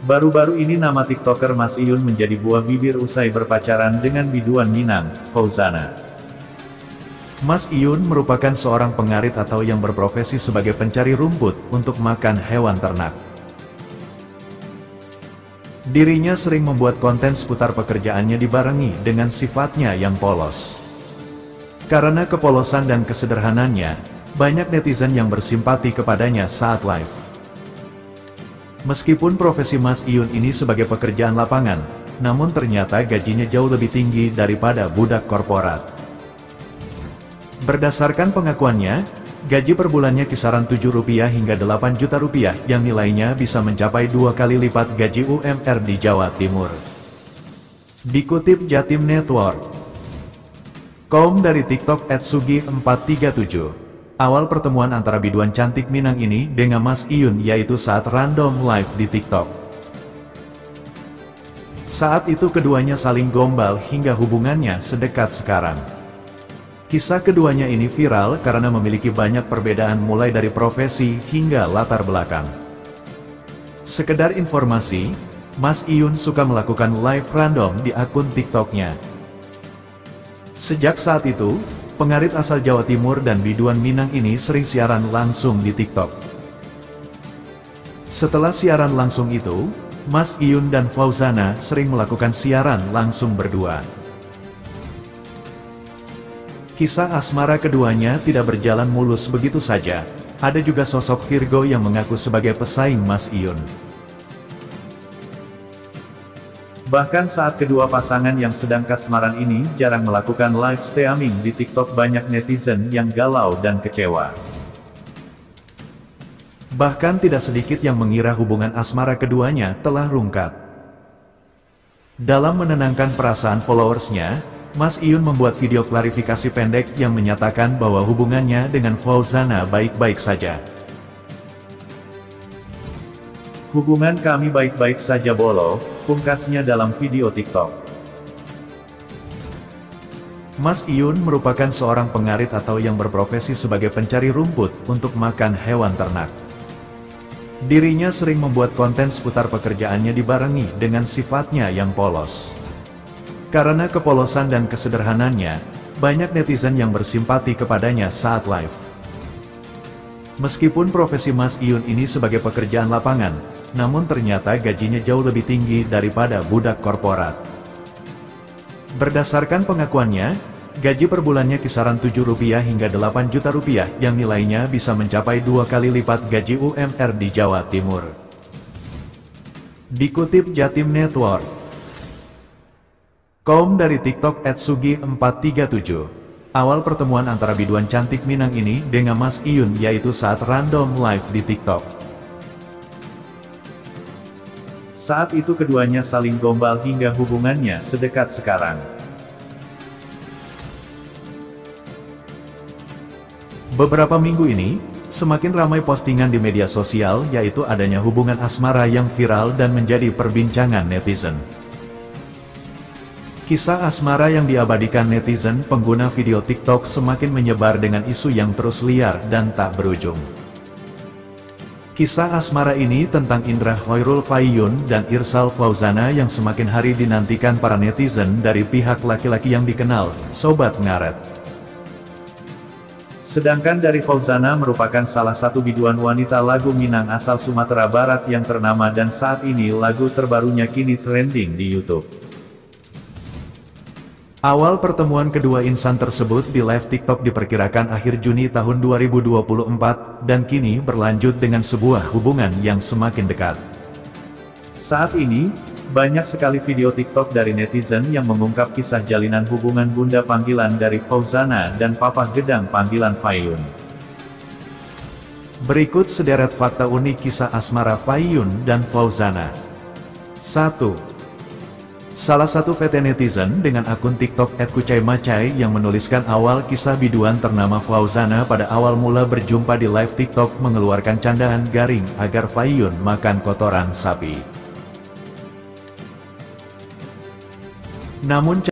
Baru-baru ini nama TikToker Mas Iyun menjadi buah bibir usai berpacaran dengan biduan Minang, Fauzana. Mas Iyun merupakan seorang pengarit atau yang berprofesi sebagai pencari rumput untuk makan hewan ternak. Dirinya sering membuat konten seputar pekerjaannya dibarengi dengan sifatnya yang polos. Karena kepolosan dan kesederhanaannya, banyak netizen yang bersimpati kepadanya saat live. Meskipun profesi Mas Iyun ini sebagai pekerjaan lapangan, namun ternyata gajinya jauh lebih tinggi daripada budak korporat. Berdasarkan pengakuannya, gaji per bulannya kisaran Rp7 hingga Rp8 juta yang nilainya bisa mencapai 2 kali lipat gaji UMR di Jawa Timur. Dikutip Jatim Network. Dari TikTok @sugi437. Awal pertemuan antara biduan cantik Minang ini dengan Mas Iyun yaitu saat random live di TikTok. Saat itu keduanya saling gombal hingga hubungannya sedekat sekarang. Kisah keduanya ini viral karena memiliki banyak perbedaan mulai dari profesi hingga latar belakang. Sekedar informasi, Mas Iyun suka melakukan live random di akun TikToknya. Sejak saat itu, pengarit asal Jawa Timur dan biduan Minang ini sering siaran langsung di TikTok. Setelah siaran langsung itu, Mas Iyun dan Fauzana sering melakukan siaran langsung berdua. Kisah asmara keduanya tidak berjalan mulus begitu saja. Ada juga sosok Virgo yang mengaku sebagai pesaing Mas Iyun. Bahkan saat kedua pasangan yang sedang kasmaran ini jarang melakukan live streaming di TikTok, banyak netizen yang galau dan kecewa. Bahkan tidak sedikit yang mengira hubungan asmara keduanya telah rungkat. Dalam menenangkan perasaan followersnya, Mas Iyun membuat video klarifikasi pendek yang menyatakan bahwa hubungannya dengan Fauzana baik-baik saja. "Hubungan kami baik-baik saja bolo," pungkasnya dalam video TikTok. Mas Iyun merupakan seorang pengarit atau yang berprofesi sebagai pencari rumput untuk makan hewan ternak. Dirinya sering membuat konten seputar pekerjaannya dibarengi dengan sifatnya yang polos. Karena kepolosan dan kesederhanaannya, banyak netizen yang bersimpati kepadanya saat live. Meskipun profesi Mas Iyun ini sebagai pekerjaan lapangan, namun ternyata gajinya jauh lebih tinggi daripada budak korporat. Berdasarkan pengakuannya, gaji per bulannya kisaran Rp7 hingga Rp8 Juta yang nilainya bisa mencapai 2 kali lipat gaji UMR di Jawa Timur. Dikutip Jatim Network. Dari TikTok @sugi437. Awal pertemuan antara biduan cantik Minang ini dengan Mas Iyun yaitu saat random live di TikTok. Saat itu keduanya saling gombal hingga hubungannya sedekat sekarang. Beberapa minggu ini, semakin ramai postingan di media sosial yaitu adanya hubungan asmara yang viral dan menjadi perbincangan netizen. Kisah asmara yang diabadikan netizen pengguna video TikTok semakin menyebar dengan isu yang terus liar dan tak berujung. Kisah asmara ini tentang Indra Khairul Faiyun dan Irsal Fauzana yang semakin hari dinantikan para netizen dari pihak laki-laki yang dikenal, Sobat Ngaret. Sedangkan dari Fauzana merupakan salah satu biduan wanita lagu Minang asal Sumatera Barat yang ternama dan saat ini lagu terbarunya kini trending di YouTube. Awal pertemuan kedua insan tersebut di live TikTok diperkirakan akhir Juni tahun 2024, dan kini berlanjut dengan sebuah hubungan yang semakin dekat. Saat ini, banyak sekali video TikTok dari netizen yang mengungkap kisah jalinan hubungan bunda panggilan dari Fauzana dan papa gedang panggilan Faiyun. Berikut sederet fakta unik kisah asmara Faiyun dan Fauzana. 1. Salah satu VT netizen dengan akun TikTok @kucaimacai yang menuliskan awal kisah biduan ternama Fauzana pada awal mula berjumpa di live TikTok mengeluarkan candaan garing agar Faiyun makan kotoran sapi. Namun